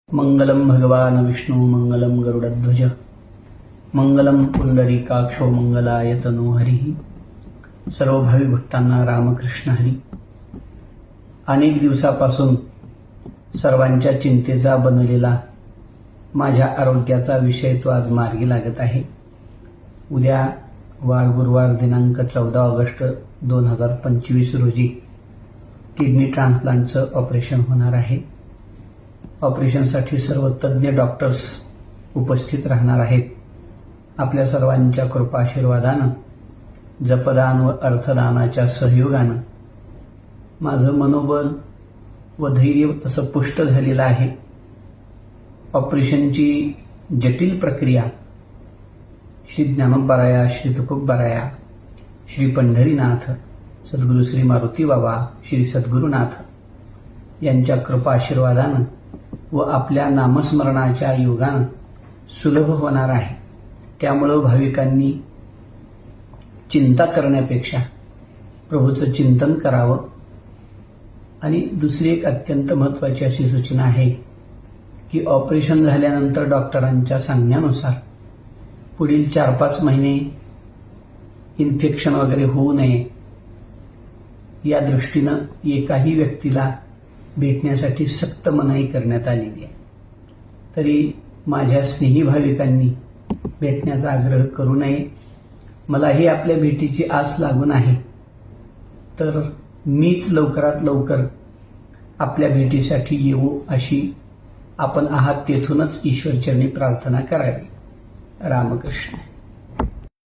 मंगलम भगवान विष्णु मंगलम गरुडध्वज मंगलम पुंडरीकाक्षो मंगलाय तनो हरी. सर्व भावी भक्तांना रामकृष्ण हरी. अनेक दिवसापासून सर्वांच्या चिंतेचा बनलेला माझ्या आरोग्याचा विषय तो आज मार्गी लागत आहे. उद्या वार गुरुवार दिनांक 14 ऑगस्ट 2025 रोजी किडनी ट्रान्सप्लांटचं ऑपरेशन होणार आहे. ऑपरेशनसाठी सर्व तज्ज्ञ डॉक्टर्स उपस्थित राहणार आहेत. आपल्या सर्वांच्या कृपा आशीर्वादानं, जपदान व अर्थदानाच्या सहयोगानं माझं मनोबल व धैर्य तसं पुष्ट झालेलं आहे. ऑपरेशनची जटिल प्रक्रिया श्री ज्ञानोबाराया, श्री तुकोबाराया, श्री पंढरीनाथ, सद्गुरू श्री मारुती बाबा, श्री सद्गुरुनाथ यांच्या कृपा आशीर्वादानं व आपल्या नामस्मरणाच्या योगानं सुलभ होणार आहे. त्यामुळं भाविकांनी चिंता करण्यापेक्षा प्रभूचं चिंतन करावं. आणि दुसरी एक अत्यंत महत्त्वाची अशी सूचना आहे की ऑपरेशन झाल्यानंतर डॉक्टरांच्या सांगण्यानुसार पुढील 4-5 महिने इन्फेक्शन वगैरे होऊ नये या दृष्टीनं एकाही व्यक्तीला भेटण्यासाठी सक्त मनाई करण्यात आलेली आहे. तरी माझ्या स्नेही भाविकांनी भेटण्याचा आग्रह करू नये. मलाही आपल्या भेटीची आस लागून आहे, तर मीच लवकरात लवकर आपल्या भेटीसाठी येऊ अशी आपण आहात तेथूनच ईश्वरचरणी प्रार्थना करावी. रामकृष्ण.